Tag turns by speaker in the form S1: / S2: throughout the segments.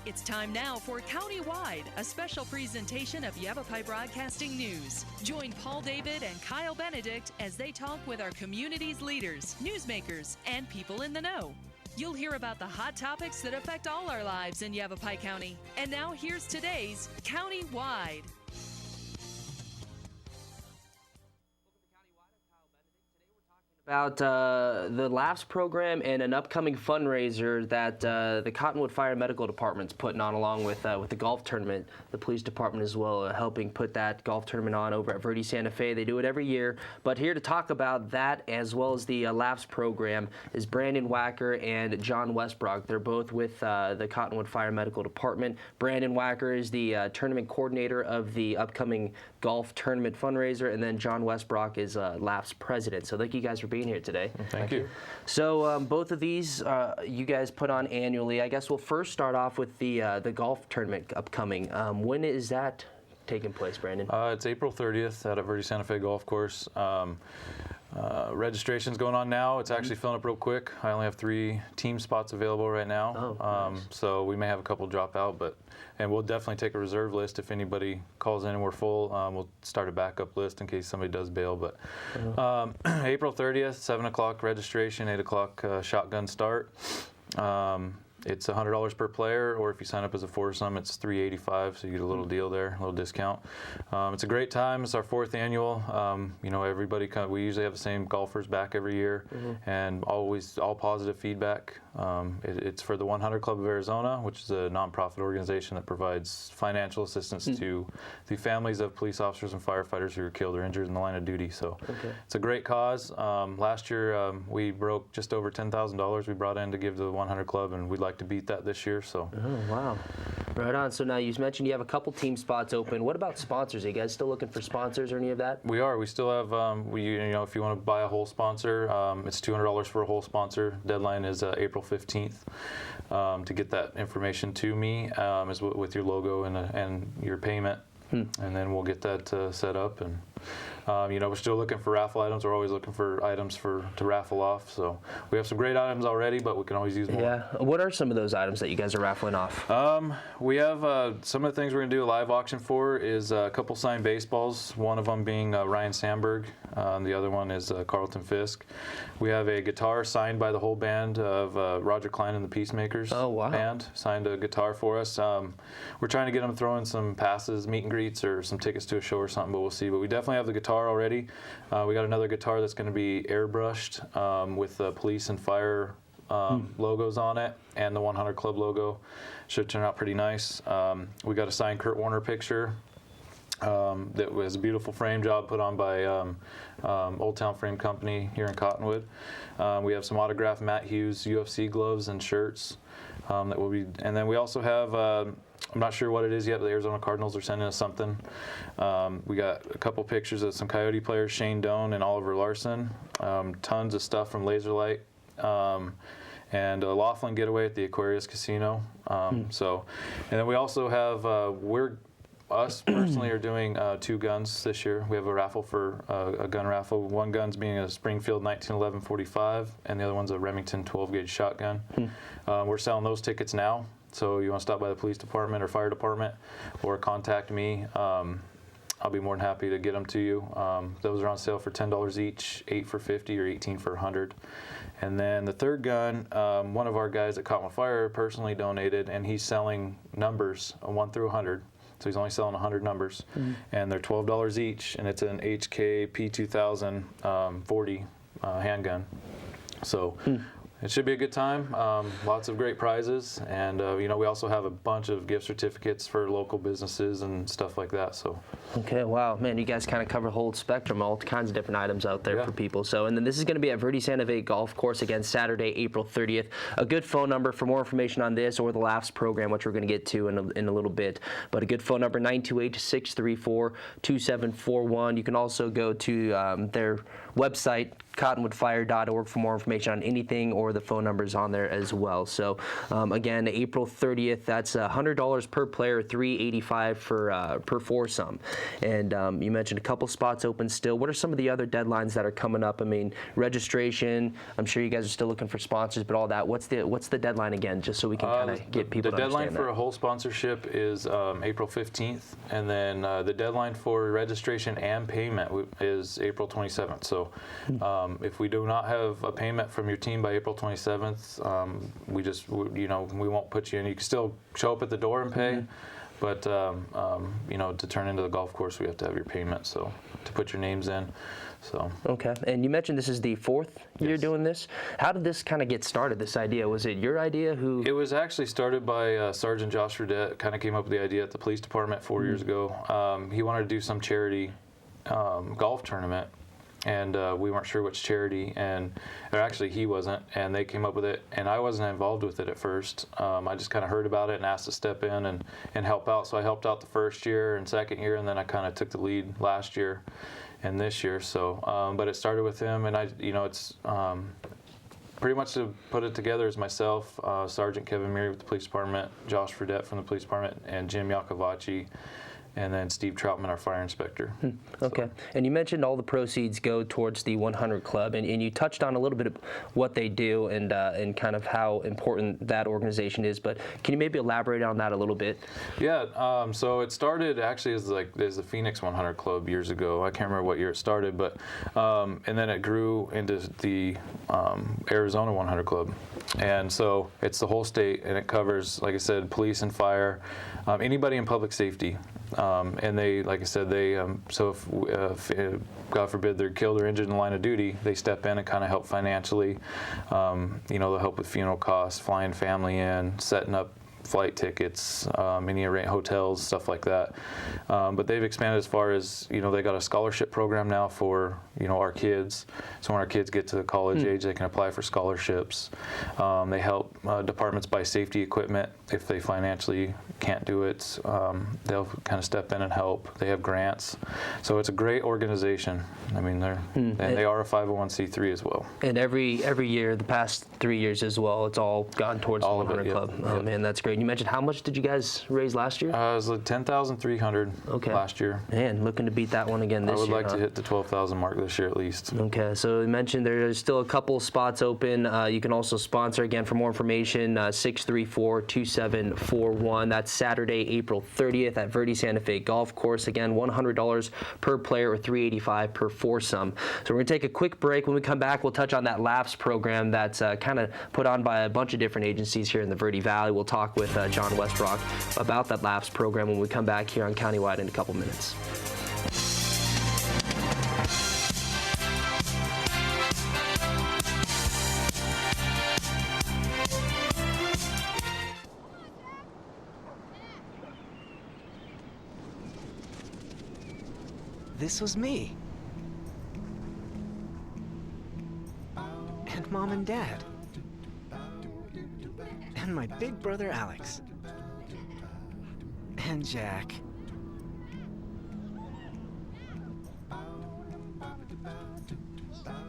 S1: It's time now for Countywide, a special presentation of Yavapai Broadcasting News. Join Paul David and Kyle Benedict as they talk with our community's leaders, newsmakers, and people in the know. You'll hear about the hot topics that affect all our lives in Yavapai County. And now here's today's Countywide.
S2: About the LAFS program and an upcoming fundraiser that the Cottonwood Fire and Medical Department's putting on, along with the golf tournament. The police department as well, helping put that golf tournament on over at Verde Santa Fe. They do it every year. But here to talk about that as well as the LAFS program is Brandon Wacker and John Westbrook. They're both with the Cottonwood Fire and Medical Department. Brandon Wacker is the tournament coordinator of the upcoming golf tournament fundraiser, and then John Westbrook is LAFS president. So thank you guys for being here today.
S3: Thank you.
S2: So both of these you guys put on annually. I guess we'll first start off with the golf tournament upcoming. When is that taking place, Brandon?
S3: It's April 30th at a Verde Santa Fe golf course. Registration's going on now. It's actually filling up real quick. I only have 3 team spots available right now.
S2: Oh, nice.
S3: So we may have a couple drop out, and we'll definitely take a reserve list if anybody calls in and we're full. We'll start a backup list in case somebody does bail. But April 30th, 7 o'clock registration, 8 o'clock shotgun start. It's $100 per player, or if you sign up as a foursome, it's $385, so you get a little deal there, a little discount. It's a great time. It's our 4th annual. Everybody we usually have the same golfers back every year, and always all positive feedback. It's for the 100 Club of Arizona, which is a nonprofit organization that provides financial assistance to the families of police officers and firefighters who were killed or injured in the line of duty. So it's a great cause. Last year we broke just over $10,000 we brought in to give to the 100 Club, and we'd like to beat that this year. So
S2: wow, right on. So now you mentioned you have a couple team spots open. What about sponsors? Are you guys still looking for sponsors or any of that?
S3: We are. We still have if you want to buy a whole sponsor, it's $200 for a whole sponsor. Deadline is April 15th. To get that information to me is with your logo and your payment, and then we'll get that set up. And we're still looking for raffle items. We're always looking for items to raffle off. So we have some great items already, but we can always use more.
S2: Yeah. What are some of those items that you guys are raffling off?
S3: We have some of the things we're going to do a live auction for is a couple signed baseballs. One of them being Ryan Sandberg. The other one is Carlton Fisk. We have a guitar signed by the whole band of Roger Klein and the Peacemakers band. Signed a guitar for us. We're trying to get them throwing some passes, meet and greets, or some tickets to a show or something, but we'll see. But we definitely have the guitar already. We got another guitar that's going to be airbrushed with the police and fire logos on it, and the 100 Club logo. Should turn out pretty nice. We got a signed Kurt Warner picture that was a beautiful frame job put on by Old Town Frame Company here in Cottonwood. We have some autographed Matt Hughes UFC gloves and shirts that will be, and then we also have I'm not sure what it is yet, but the Arizona Cardinals are sending us something. We got a couple pictures of some Coyote players, Shane Doan and Oliver Larson. Tons of stuff from Laserlight. And a Laughlin getaway at the Aquarius Casino. And then we also have, us personally are doing 2 guns this year. We have a raffle for a gun raffle. One gun's being a Springfield 1911 45, and the other one's a Remington 12-gauge shotgun. We're selling those tickets now. So you want to stop by the police department or fire department, or contact me. I'll be more than happy to get them to you. Those are on sale for $10 each, 8 for $50 or 18 for $100. And then the third gun, one of our guys at Cottonwood Fire personally donated, and he's selling numbers 1 through 100. So he's only selling 100 numbers, and they're $12 each, and it's an HK P2000 40 handgun. So. It should be a good time. Lots of great prizes, and we also have a bunch of gift certificates for local businesses and stuff like that. So.
S2: Okay, wow, man, you guys kind of cover the whole spectrum, all kinds of different items out there for people. So, and then this is going to be at Verde Santa Fe Golf Course again Saturday, April 30th. A good phone number for more information on this or the LAFS program, which we're going to get to in a little bit. But a good phone number, 928-634-2741. You can also go to their website, cottonwoodfire.org for more information on anything, or the phone numbers on there as well. So again, April 30th, that's $100 per player, $385 for per foursome. And you mentioned a couple spots open still. What are some of the other deadlines that are coming up? I mean, registration, I'm sure you guys are still looking for sponsors, but all that, what's the deadline again, just so we can kind of get people to understand
S3: that? The deadline for a whole sponsorship is April 15th, and then the deadline for registration and payment is April 27th. So if we do not have a payment from your team by April 27th, we won't put you in. You can still show up at the door and pay, but to turn into the golf course, we have to have your payment, so to put your names in. So.
S2: Okay, and you mentioned this is the fourth year doing this. How did this kind of get started, this idea? Was it your idea? It
S3: was actually started by Sergeant Josh Fredette. Kind of came up with the idea at the police department 4 years ago. He wanted to do some charity golf tournament, and we weren't sure which charity, or actually he wasn't, and they came up with it, and I wasn't involved with it at first. I just kind of heard about it and asked to step in and help out. So I helped out the first year and second year, and then I kind of took the lead last year and this year. So, but it started with him, and it's pretty much to put it together is myself, Sergeant Kevin Meary with the police department, Josh Fredette from the police department, and Jim Yakovacci, and then Steve Troutman, our fire inspector.
S2: Okay. So. And you mentioned all the proceeds go towards the 100 Club, and you touched on a little bit of what they do and kind of how important that organization is, but can you maybe elaborate on that a little bit?
S3: Yeah, so it started actually as the Phoenix 100 Club years ago. I can't remember what year it started, but and then it grew into the Arizona 100 Club. And so it's the whole state, and it covers, like I said, police and fire, anybody in public safety. And they, like I said, so if God forbid they're killed or injured in the line of duty, they step in and kind of help financially. They'll help with funeral costs, flying family in, setting up flight tickets, any hotels, stuff like that. But they've expanded as far as, they got a scholarship program now for, our kids. So when our kids get to the college age, they can apply for scholarships. They help departments buy safety equipment if they financially can't do it. They'll kind of step in and help. They have grants. So it's a great organization. I mean, they are a 501c3 as well.
S2: And every year, the past 3 years as well, it's all gone towards the 100 Club. Oh, man, that's great. You mentioned, how much did you guys raise last year?
S3: It was like $10,300 last year.
S2: Man, looking to beat that one again this year.
S3: I would like to hit the 12,000 mark this year at least.
S2: Okay, so you mentioned there's still a couple spots open. You can also sponsor. Again, for more information, 634-2741. That's Saturday, April 30th at Verde Santa Fe Golf Course. Again, $100 per player, or $385 per foursome. So we're going to take a quick break. When we come back, we'll touch on that LAFS program that's kind of put on by a bunch of different agencies here in the Verde Valley. We'll talk with John Westbrook about that LAFS program when we come back here on Countywide in a couple minutes.
S4: This was me. And Mom and Dad. And my big brother Alex. And Jack.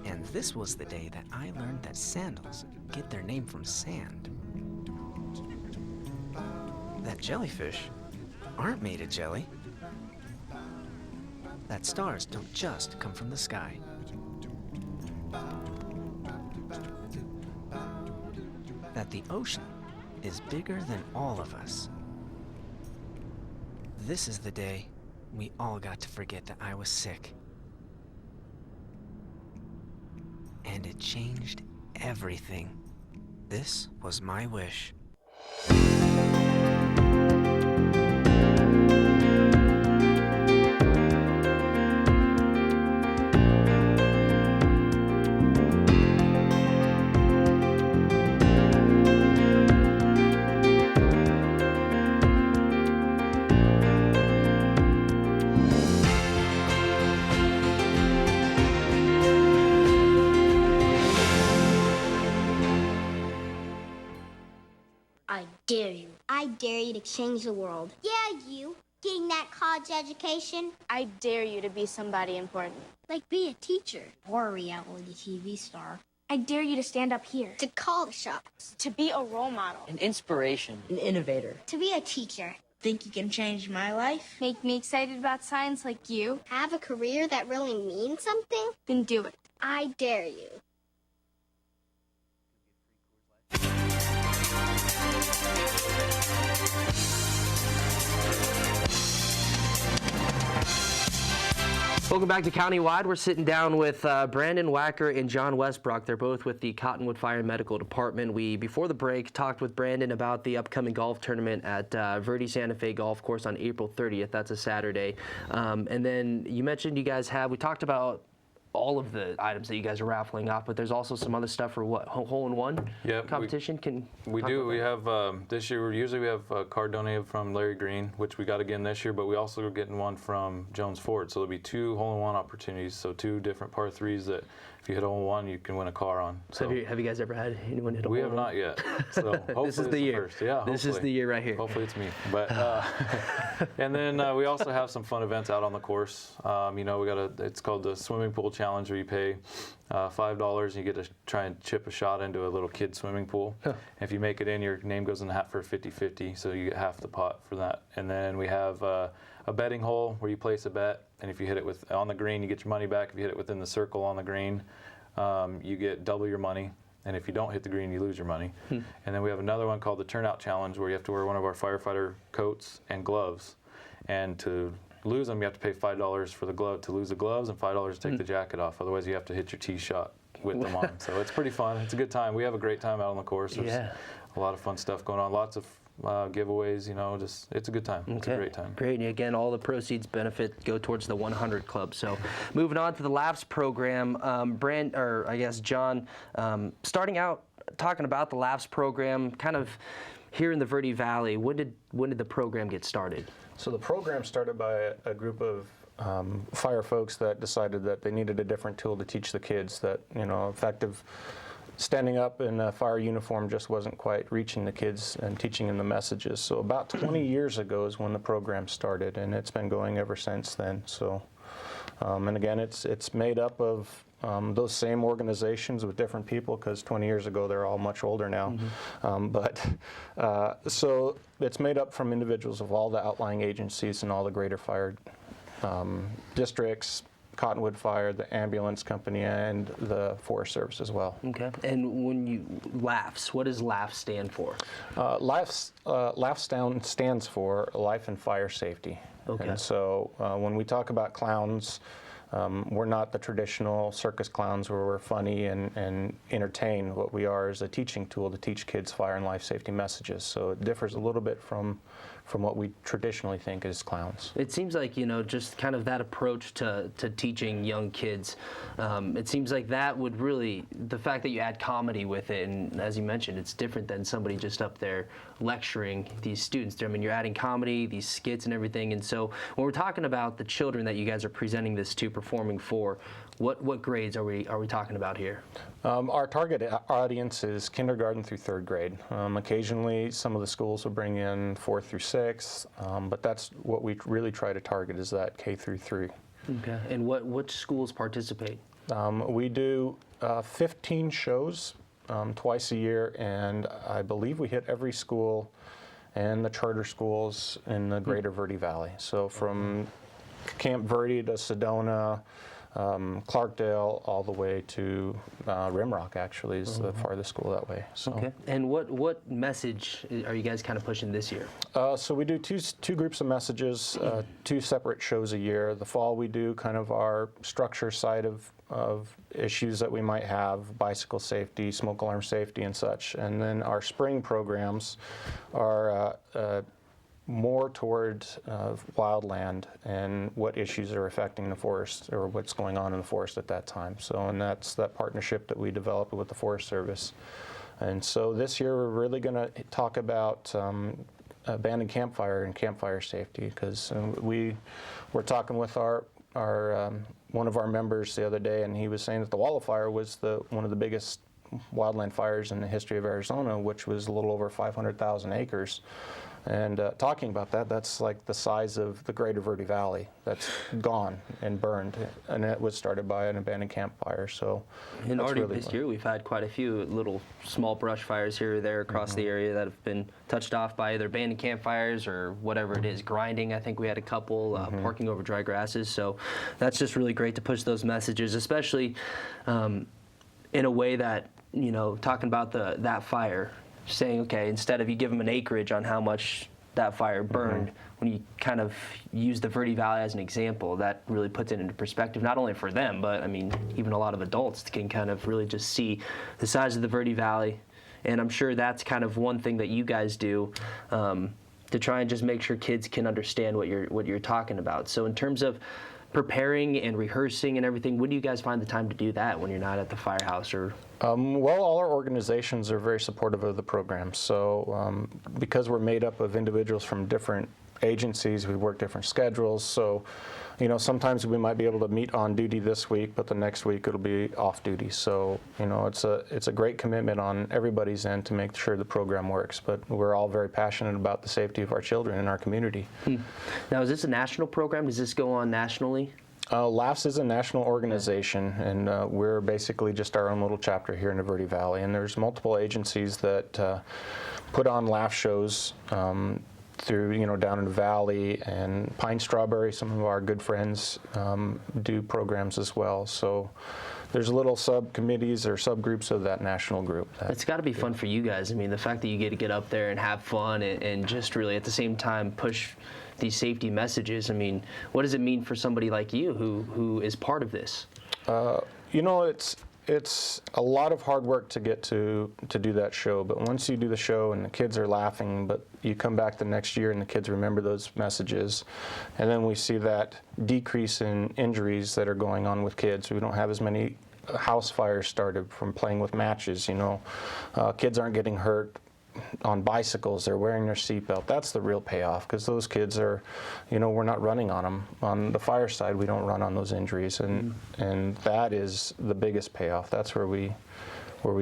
S4: And this was the day that I learned that sandals get their name from sand. That jellyfish aren't made of jelly. That stars don't just come from the sky. That the ocean is bigger than all of us. This is the day we all got to forget that I was sick. And it changed everything. This was my wish.
S5: I dare you to change the world.
S6: Yeah, you.
S5: Getting that college education.
S6: I dare you to be somebody important.
S5: Like be a teacher. Or a reality TV star.
S6: I dare you to stand up here.
S5: To call the shots.
S6: To be a role model.
S7: An inspiration. An innovator.
S5: To be a teacher.
S8: Think you can change my life?
S6: Make me excited about science like you.
S5: Have a career that really means something?
S6: Then do it.
S5: I dare you.
S2: Welcome back to Countywide. We're sitting down with Brandon Wacker and John Westbrook. They're both with the Cottonwood Fire Medical Department. We, before the break, talked with Brandon about the upcoming golf tournament at Verde Santa Fe Golf Course on April 30th. That's a Saturday. And then you mentioned you guys we talked about all of the items that you guys are raffling off, but there's also some other stuff for what, hole-in-one competition?
S3: We do. We have, this year, usually we have a card donated from Larry Green, which we got again this year, but we also are getting one from Jones Ford. So there'll be 2 hole-in-one opportunities, so 2 different par 3s that if you hit hole-in-one, you can win a car on.
S2: So have you guys ever had anyone hit a hole-in-one?
S3: We have not yet. So hopefully
S2: this is the year.
S3: First. Yeah,
S2: this is the year right here.
S3: Hopefully it's me. But and then we also have some fun events out on the course. You know, it's called the Swimming Pool Challenge, where you pay $5 and you get to try and chip a shot into a little kid swimming pool. If you make it in, your name goes in the hat for a 50-50, so you get half the pot for that. And then we have a betting hole where you place a bet, and if you hit it on the green, you get your money back. If you hit it within the circle on the green, you get double your money. And if you don't hit the green, you lose your money. And then we have another one called the Turnout Challenge, where you have to wear one of our firefighter coats and gloves. And to lose them, you have to pay $5 for the glove to lose the gloves, and $5 to take the jacket off. Otherwise, you have to hit your tee shot with them on. So it's pretty fun. It's a good time. We have a great time out on the course. There's a lot of fun stuff going on. Lots of giveaways, you know, it's a guess time. It's a great time.
S2: Great, and again, all the proceeds go towards the 100 Club. So, moving on to the LAFS program, John, starting out talking about the LAFS program, kind of here in the Verde Valley. When did the program get started?
S9: So the program started by a group of fire folks that decided that they needed a different tool to teach the kids, that, you know, effective standing up in a fire uniform just wasn't quite reaching the kids and teaching them the messages. So about 20 years ago is when the program started, and it's been going ever since then. So, and again, it's made up of those same organizations with different people, because 20 years ago they're all much older now. So it's made up from individuals of all the outlying agencies and all the greater fire districts, Cottonwood Fire, the ambulance company, and the Forest Service as well.
S2: Okay. And when LAFS, what does LAFS stand for?
S9: LAFS stands for Life and Fire Safety. Okay. And so when we talk about clowns, we're not the traditional circus clowns where we're funny and entertain. What we are is a teaching tool to teach kids fire and life safety messages. So it differs a little bit from what we traditionally think is clowns.
S2: It seems like, you know, just kind of that approach to teaching young kids, it seems like that would really, the fact that you add comedy with it, and as you mentioned, it's different than somebody just up there lecturing these students. I mean, you're adding comedy, these skits and everything, and so when we're talking about the children that you guys are presenting this to, performing for, what grades are we talking about here?
S9: Our target audience is kindergarten through 3rd grade. Occasionally, some of the schools will bring in 4th through 6th, but that's what we really try to target, is that K through 3.
S2: Okay. And which schools participate?
S9: We do 15 shows twice a year, and I believe we hit every school and the charter schools in the greater Verde Valley. So from Camp Verde to Sedona, Clarkdale, all the way to Rimrock, actually, is the farthest school that way. So.
S2: Okay. And what message are you guys kind of pushing this year?
S9: So we do two groups of messages, 2 separate shows a year. The fall we do kind of our structure side of issues that we might have, bicycle safety, smoke alarm safety, and such. And then our spring programs are more toward wildland and what issues are affecting the forest, or what's going on in the forest at that time. So, and that's that partnership that we developed with the Forest Service. And so this year we're really going to talk about abandoned campfire and campfire safety, because we were talking with our one of our members the other day, and he was saying that the Walla Fire was one of the biggest wildland fires in the history of Arizona, which was a little over 500,000 acres. And talking about that, that's like the size of the greater Verde Valley. That's gone and burned, and it was started by an abandoned campfire. So,
S2: and already
S9: really
S2: this
S9: fun.
S2: year we've had quite a few little small brush fires here or there across the area that have been touched off by either abandoned campfires or whatever it is. Grinding, I think we had a couple, parking over dry grasses. So that's just really great to push those messages, especially in a way that, you know, talking about that fire, saying, okay, instead of you give them an acreage on how much that fire burned, when you kind of use the Verde Valley as an example, that really puts it into perspective, not only for them, but I mean, even a lot of adults can kind of really just see the size of the Verde Valley. And I'm sure that's kind of one thing that you guys do to try and just make sure kids can understand what you're talking about. So in terms of preparing and rehearsing and everything, when do you guys find the time to do that when you're not at the firehouse? Or
S9: well, all our organizations are very supportive of the program. So because we're made up of individuals from different agencies, we work different schedules. So, you know, sometimes we might be able to meet on duty this week, but the next week it'll be off duty. So, you know, it's a great commitment on everybody's end to make sure the program works. But we're all very passionate about the safety of our children in our community.
S2: Now, is this a national program? Does this go on nationally?
S9: LAFS is a national organization, and we're basically just our own little chapter here in the Verde Valley. And there's multiple agencies that put on LAFS shows through, you know, down in the valley, and Pine Strawberry, some of our good friends do programs as well. So there's little subcommittees or subgroups of that national group.
S2: It's got to be fun for you guys. I mean, the fact that you get to get up there and have fun and just really at the same time push these safety messages. I mean, what does it mean for somebody like you who is part of this?
S9: You know, it's a lot of hard work to get to do that show, but once you do the show and the kids are laughing, but you come back the next year and the kids remember those messages, and then we see that decrease in injuries that are going on with kids. We don't have as many house fires started from playing with matches, you know. Kids aren't getting hurt on bicycles, they're wearing their seatbelt. That's the real payoff, because those kids are, you know, we're not running on them. On the fire side, we don't run on those injuries, and that is the biggest payoff. That's where we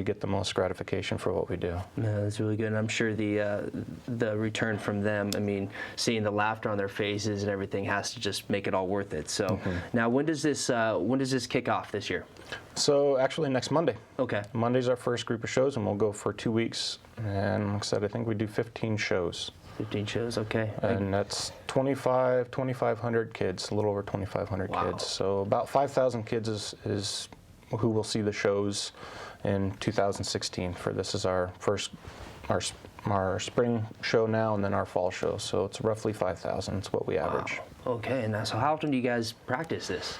S9: get the most gratification for what we do.
S2: Yeah, that's really good. And I'm sure the return from them, I mean, seeing the laughter on their faces and everything has to just make it all worth it. So now, when does this kick off this year?
S9: So actually next Monday.
S2: Okay.
S9: Monday's our first group of shows, and we'll go for 2 weeks. And like I said, I think we do 15 shows.
S2: 15 shows, okay.
S9: And that's 2,500 kids, a little over 2,500 kids. So about 5,000 kids is who will see the shows in 2016. For this is our first, our spring show now, and then our fall show. So it's roughly 5,000. It's what we average.
S2: Okay, and so how often do you guys practice this?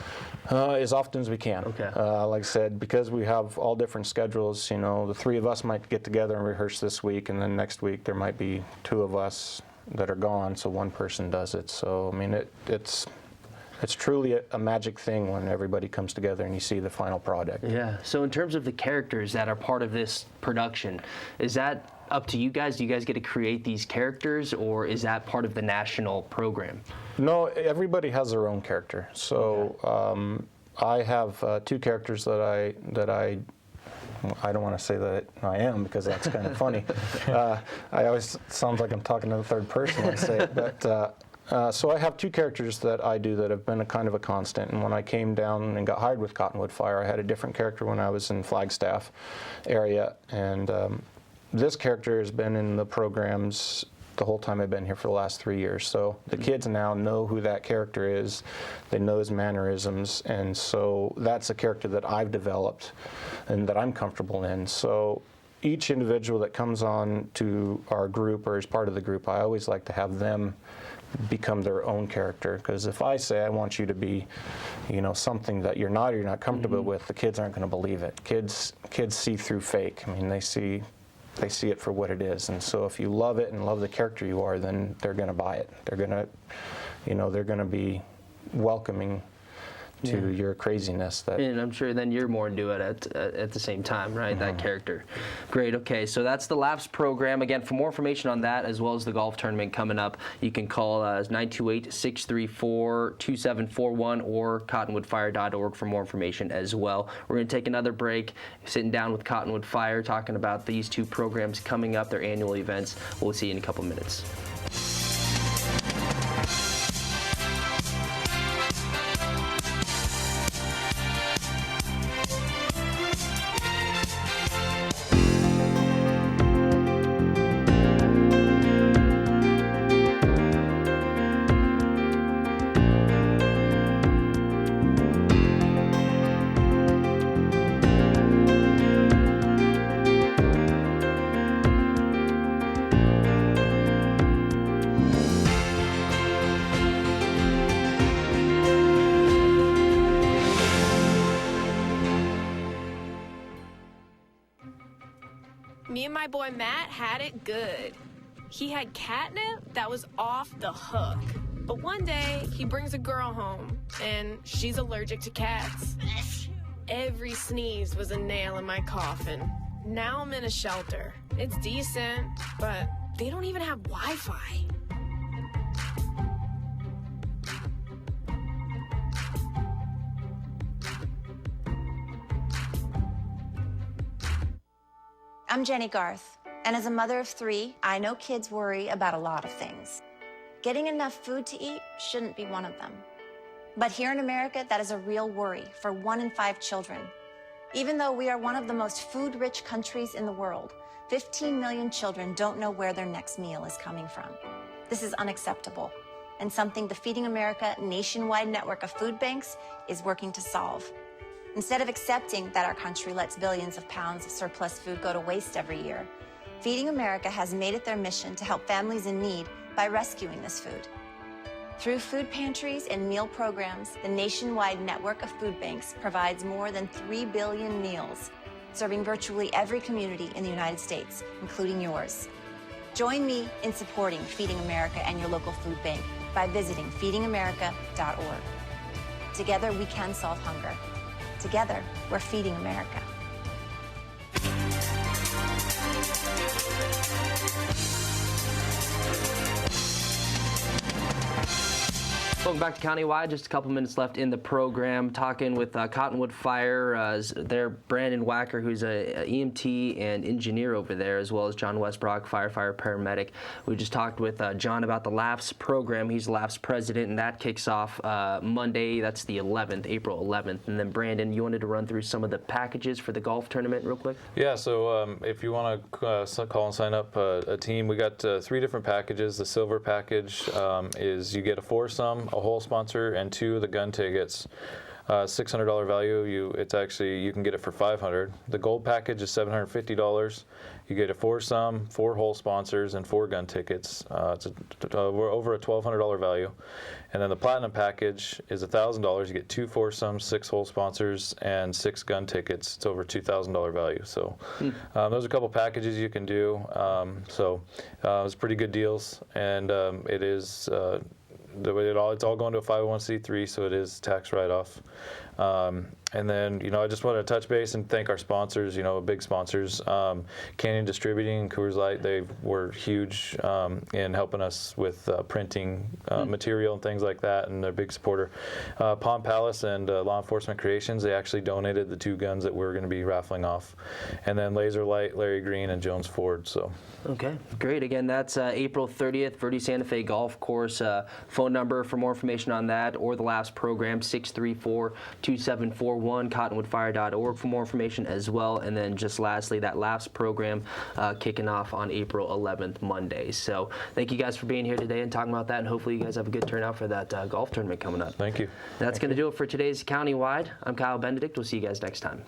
S9: As often as we can.
S2: Okay.
S9: Like I said, because we have all different schedules, you know, the three of us might get together and rehearse this week, and then next week there might be two of us that are gone, so one person does it. So, I mean, it's truly a magic thing when everybody comes together and you see the final product.
S2: Yeah, so in terms of the characters that are part of this production, is that up to you guys? Do you guys get to create these characters, or is that part of the national program?
S9: No, everybody has their own character. So I have two characters that I don't want to say that I am, because that's kind of funny. I always sounds like I'm talking to the third person when I say it, but so I have two characters that I do that have been a kind of a constant. And when I came down and got hired with Cottonwood Fire, I had a different character when I was in Flagstaff area, and this character has been in the programs the whole time I've been here for the last 3 years. So the kids now know who that character is. They know his mannerisms, and so that's a character that I've developed and that I'm comfortable in. So each individual that comes on to our group or is part of the group, I always like to have them become their own character, because if I say I want you to be, you know, something that you're not comfortable with, the kids aren't going to believe it. Kids see through fake. I mean, they see it for what it is. And so if you love it and love the character you are, then they're going to buy it. They're going to, you know, they're going to be welcoming to your craziness.
S2: And I'm sure then you're more into it at the same time, right? That character. Great. Okay, so that's the LAFS program. Again, for more information on that, as well as the golf tournament coming up, you can call 928-634-2741 or cottonwoodfire.org for more information as well. We're going to take another break, sitting down with Cottonwood Fire, talking about these two programs coming up, their annual events. We'll see you in a couple minutes.
S10: Me and my boy Matt had it good. He had catnip that was off the hook. But one day, he brings a girl home, and she's allergic to cats. Every sneeze was a nail in my coffin. Now I'm in a shelter. It's decent, but they don't even have Wi-Fi.
S11: I'm Jenny Garth, and as a mother of 3, I know kids worry about a lot of things. Getting enough food to eat shouldn't be one of them. But here in America, that is a real worry for 1 in 5 children. Even though we are one of the most food-rich countries in the world, 15 million children don't know where their next meal is coming from. This is unacceptable, and something the Feeding America nationwide network of food banks is working to solve. Instead of accepting that our country lets billions of pounds of surplus food go to waste every year, Feeding America has made it their mission to help families in need by rescuing this food. Through food pantries and meal programs, the nationwide network of food banks provides more than 3 billion meals, serving virtually every community in the United States, including yours. Join me in supporting Feeding America and your local food bank by visiting feedingamerica.org. Together, we can solve hunger. Together, we're Feeding America.
S2: Welcome back to Countywide. Just a couple minutes left in the program, talking with Cottonwood Fire. Their Brandon Wacker, who's a EMT and engineer over there, as well as John Westbrook, firefighter, paramedic. We just talked with John about the LAFS program. He's the LAFS president, and that kicks off Monday. That's the 11th, April 11th. And then, Brandon, you wanted to run through some of the packages for the golf tournament real quick?
S3: Yeah, so if you want to call and sign up a team, we got 3 different packages. The silver package is you get a foursome, a whole sponsor, and 2 of the gun tickets. $600 value. You can get it for $500. The gold package is $750. You get a foursome, 4 whole sponsors, and 4 gun tickets. It's over a $1,200 value. And then the platinum package is $1,000. You get 2 foursomes, 6 whole sponsors, and 6 gun tickets. It's over $2,000 value. So those are a couple packages you can do. It's pretty good deals, and it is. It's all going to a 501c3, so it is tax write-off. And then, I just wanted to touch base and thank our sponsors, big sponsors. Canyon Distributing and Coors Light, they were huge in helping us with printing material and things like that, and they're a big supporter. Palm Palace and Law Enforcement Creations, they actually donated the 2 guns that we're going to be raffling off. And then Laser Light, Larry Green, and Jones Ford. So. Okay, great. Again, that's April 30th, Verde Santa Fe Golf Course. Phone number for more information on that or the LAFS program, 634-2741, cottonwoodfire.org for more information as well. And then just lastly, that LAFS program kicking off on April 11th, Monday. So thank you guys for being here today and talking about that, and hopefully you guys have a good turnout for that golf tournament coming up. Thank you. That's going to do it for today's Countywide. I'm Kyle Benedict. We'll see you guys next time.